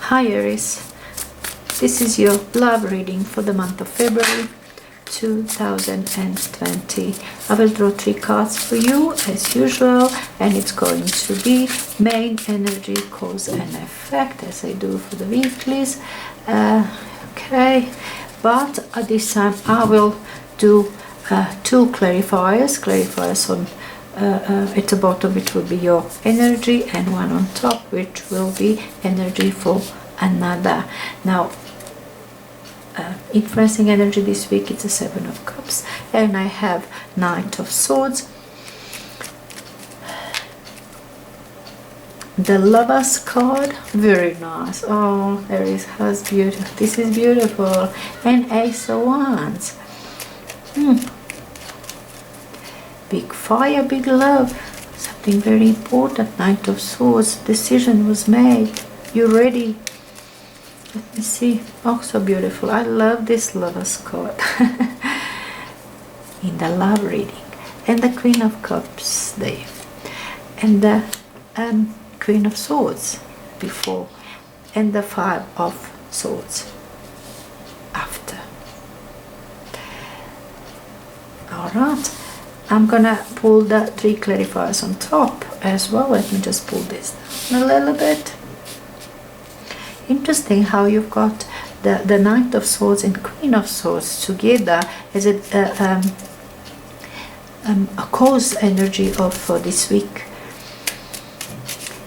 Hi Aries, this is your love reading for the month of February 2020. I will draw 3 cards for you as usual, and it's going to be main energy, cause and effect, as I do for the weeklies. Okay, but at this time I will do 2 clarifiers on at the bottom, which will be your energy, and one on top, which will be energy for another. Now, influencing energy this week, it's a 7 of Cups, and I have Knight of Swords, the Lovers card, very nice. Oh, Aries has beautiful. This is beautiful, and Ace of Wands. Big fire, big love, something very important. Knight of Swords, decision was made. You're ready. Let me see. Oh, so beautiful. I love this Lovers card in the love reading. And the Queen of Cups there, and the Queen of Swords before, and the 5 of Swords after. All right. I'm gonna pull the 3 clarifiers on top as well. Let me just pull this down a little bit. Interesting how you've got the Knight of Swords and Queen of Swords together as a cause energy of this week.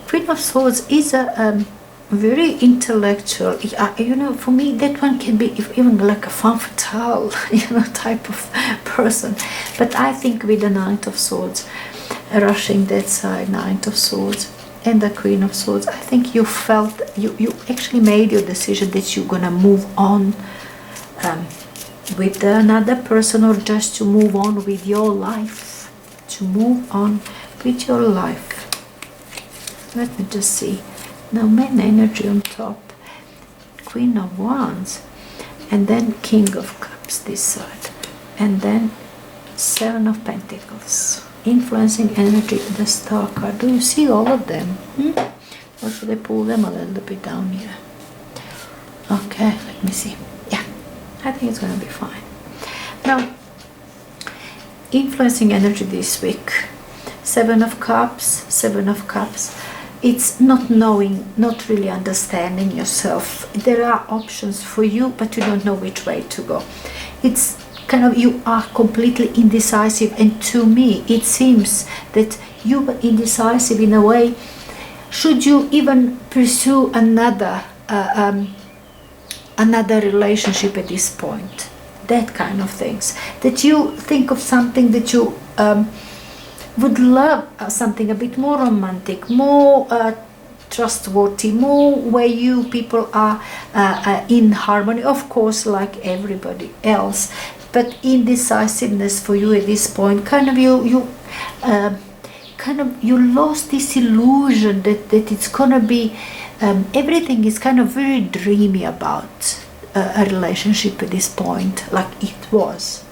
Queen of Swords is a very intellectual, you know, for me that one can be even like a femme fatale, you know, type of person. But I think with the Knight of Swords, rushing that side, Knight of Swords and the Queen of Swords, I think you felt, you actually made your decision that you're gonna move on with another person, or just to move on with your life, to move on with your life. Let me just see. Now, main energy on top, Queen of Wands, and then King of Cups this side, and then 7 of Pentacles. Influencing energy, the Star card. Do you see all of them? Or should I pull them a little bit down here? Okay, let me see. Yeah, I think it's going to be fine. Now, influencing energy this week, 7 of Cups, 7 of Cups. It's not knowing, not really understanding yourself. There are options for you, but you don't know which way to go. It's kind of, you are completely indecisive, and to me it seems that you were indecisive in a way. Should you even pursue another relationship at this point? That kind of things. That you think of something that you would love, something a bit more romantic, more trustworthy, more where you people are in harmony, of course, like everybody else. But indecisiveness for you at this point, kind of you lost this illusion that it's gonna be everything is kind of very dreamy about a relationship at this point, like it was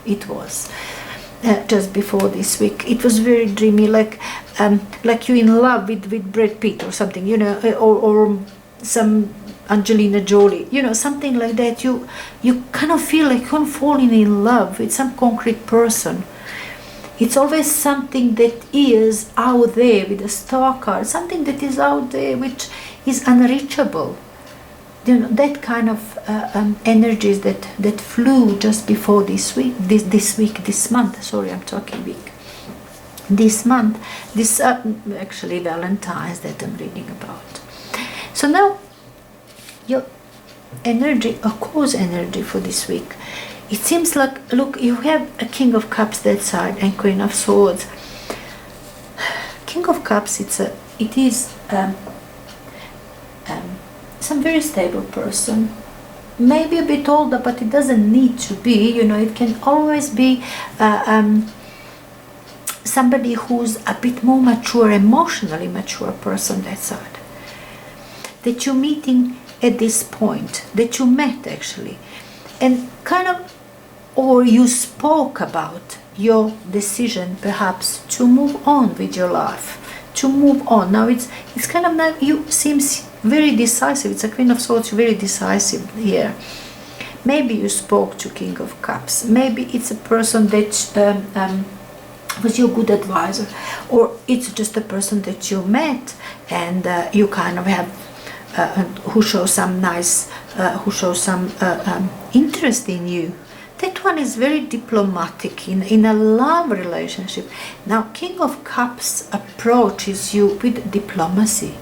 just before this week. It was very dreamy, like you in love with Brad Pitt or something, you know, or some Angelina Jolie, you know, something like that. You kind of feel like you're falling in love with some concrete person. It's always something that is out there with a Star card, something that is out there which is unreachable. You know, that kind of energies that flew just before this month. Sorry, I'm talking week. This month, this actually Valentine's that I'm reading about. So now, your energy, a cause energy for this week. It seems like, look, you have a King of Cups that side and Queen of Swords. King of Cups, it is some very stable person, maybe a bit older, but it doesn't need to be, you know, it can always be somebody who's a bit more mature, emotionally mature person that side, that you're meeting at this point, that you met actually, and kind of, or you spoke about your decision perhaps to move on with your life, to move on. Now it's kind of, now you seems very decisive. It's a Queen of Swords, very decisive here. Maybe you spoke to King of Cups. Maybe it's a person that was your good advisor, or it's just a person that you met and you kind of have who shows some nice, who shows some interest in you. That one is very diplomatic in a love relationship. Now, King of Cups approaches you with diplomacy.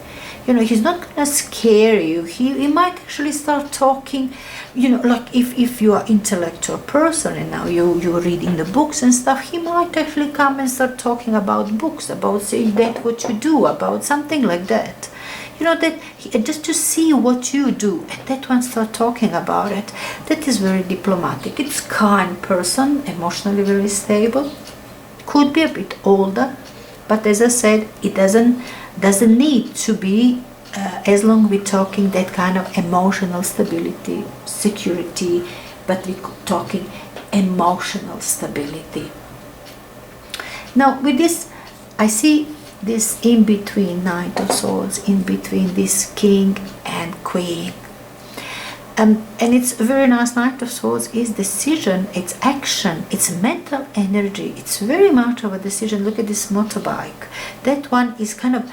You know, he's not gonna scare you. He might actually start talking, you know, like if you are intellectual person and now you're reading the books and stuff, he might actually come and start talking about books, about saying that what you do, about something like that. You know, that just to see what you do, and that one start talking about it. That is very diplomatic. It's kind person, emotionally very stable, could be a bit older, but as I said, it doesn't need to be, as long we're talking that kind of emotional stability, security, but we're talking emotional stability. Now with this, I see this in between Knight of Swords, in between this King and Queen. And it's a very nice. Knight of Swords is decision, it's action, it's mental energy. It's very much of a decision. Look at this motorbike. That one is kind of,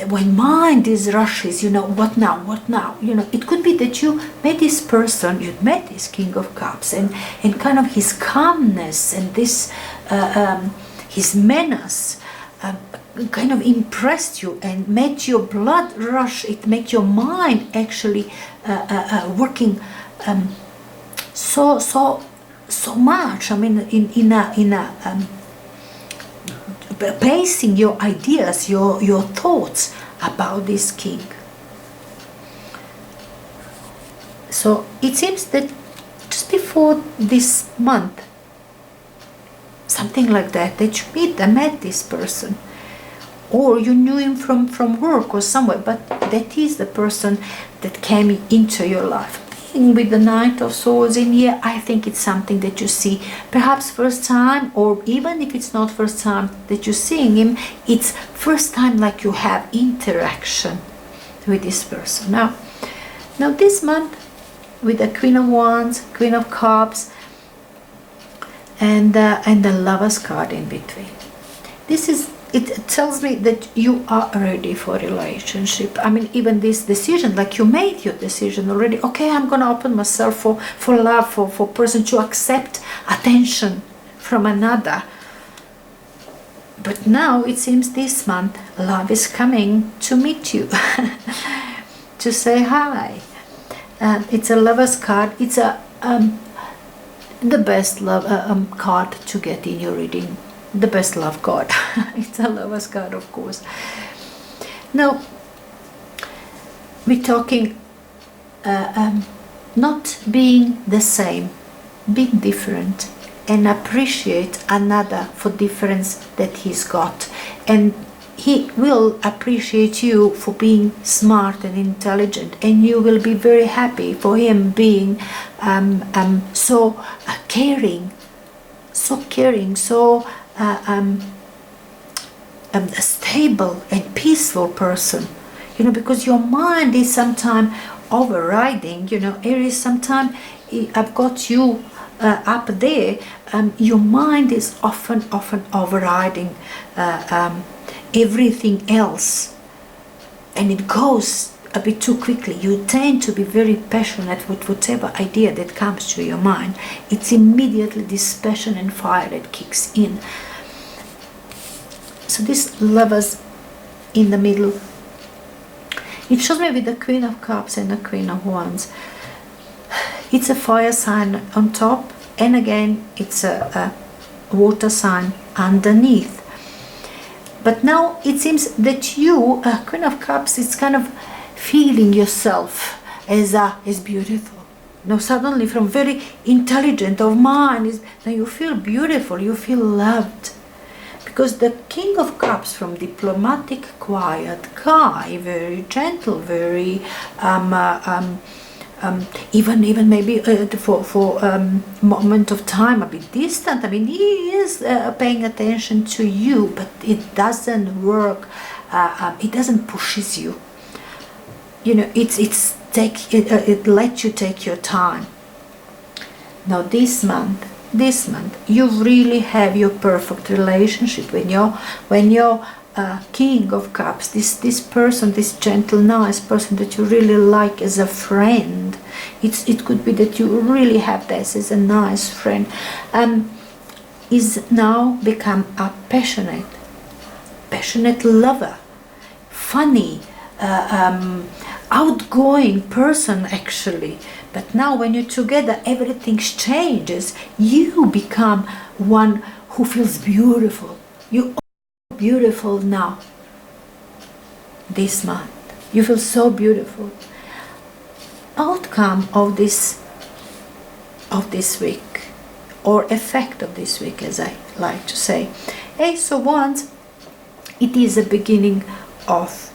when mind is rushes, you know, what now, what now? You know, it could be that you met this person, you met this King of Cups, and kind of his calmness and this, his menace, kind of impressed you and made your blood rush. It made your mind actually working so much. I mean, in a placing your ideas, your thoughts about this king. So it seems that just before this month, something like that you met this person, or you knew him from work or somewhere, but that is the person that came into your life. Being with the Knight of Swords in here, I think it's something that you see perhaps first time, or even if it's not first time that you're seeing him, it's first time like you have interaction with this person. Now this month with the Queen of Wands, Queen of Cups, and the Lover's card in between. It tells me that you are ready for a relationship. I mean, even this decision, like you made your decision already. Okay, I'm gonna open myself for love, for person to accept attention from another. But now it seems this month love is coming to meet you, to say hi. It's a Lover's card. It's the best love card to get in your reading. The best love card. It's a Lover's card, of course. Now we're talking not being the same, being different, and appreciate another for difference that he's got, and he will appreciate you for being smart and intelligent, and you will be very happy for him being so caring, so a stable and peaceful person, you know, because your mind is sometimes overriding, you know. Aries, sometimes I've got you up there, your mind is often overriding everything else, and it goes a bit too quickly. You tend to be very passionate with whatever idea that comes to your mind. It's immediately this passion and fire that kicks in. So this Lovers in the middle, it shows me with the Queen of Cups and the Queen of Wands. It's a fire sign on top, and again it's a water sign underneath. But now it seems that you, Queen of Cups, it's kind of feeling yourself as beautiful. Now suddenly, from very intelligent of mind, now you feel beautiful, you feel loved. Because the King of Cups, from diplomatic, quiet guy, very gentle, very even maybe for moment of time a bit distant. I mean, he is paying attention to you, but it doesn't work. It doesn't pushes you. You know, it lets you take your time. Now this month you really have your perfect relationship when you're King of Cups, this person, this gentle, nice person that you really like as a friend. It could be that you really have this as a nice friend, is now become a passionate lover, funny, outgoing person actually. But now when you're together, everything changes. You become one who feels beautiful. You are beautiful now. This month, you feel so beautiful. Outcome of this week, or effect of this week, as I like to say. Ace of Wands, it is a beginning of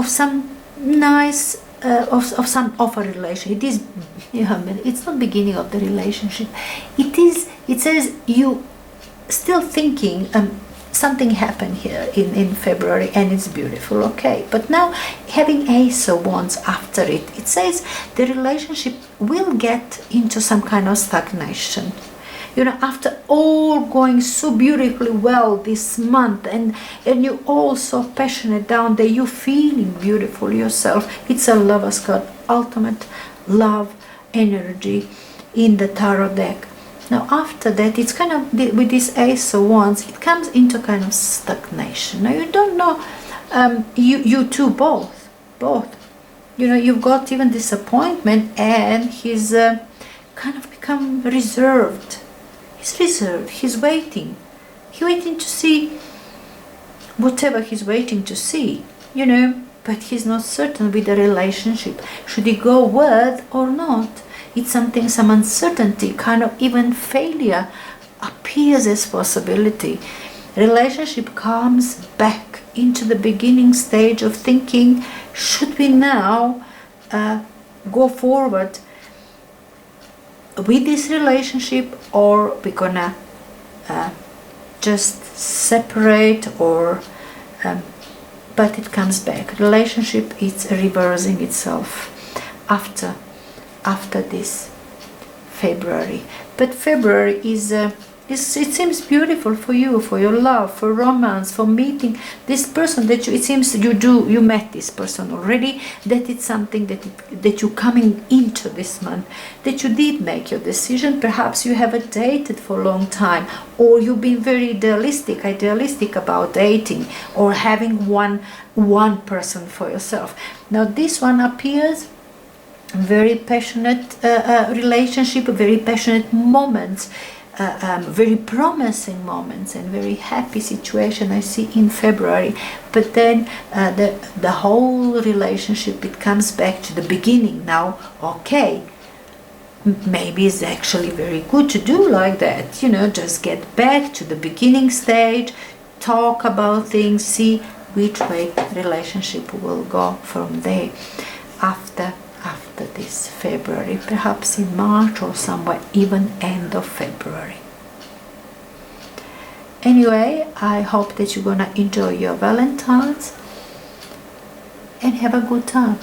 some nice of a relation. It is, it's not beginning of the relationship. It says you still thinking something happened here in February, and it's beautiful, okay, but now having Ace of Wands after it says the relationship will get into some kind of stagnation. You know, after all going so beautifully well this month, and you're all so passionate down there, you're feeling beautiful yourself. It's a Lover's card, ultimate love energy in the tarot deck. Now after that, it's kind of, with this Ace of Wands, it comes into kind of stagnation. Now you don't know, you two both, you know, you've got even disappointment, and he's kind of become reserved. He's reserved, he's waiting to see whatever he's waiting to see, you know, but he's not certain with the relationship. Should he go with or not? It's something, some uncertainty, kind of even failure appears as possibility. Relationship comes back into the beginning stage of thinking, should we now go forward with this relationship, or we're gonna just separate, or but it comes back. Relationship is reversing itself after this February. But February is it seems beautiful for you, for your love, for romance, for meeting this person that it seems you met this person already, that it's something that you're coming into this month, that you did make your decision. Perhaps you haven't dated for a long time, or you've been very idealistic about dating, or having one person for yourself. Now this one appears very passionate relationship, very passionate moments, very promising moments, and very happy situation I see in February. But then the whole relationship, it comes back to the beginning now. Okay, maybe it's actually very good to do like that, you know, just get back to the beginning stage, talk about things, see which way relationship will go from there after this February, perhaps in March, or somewhere even end of February. Anyway, I hope that you're gonna enjoy your Valentine's and have a good time.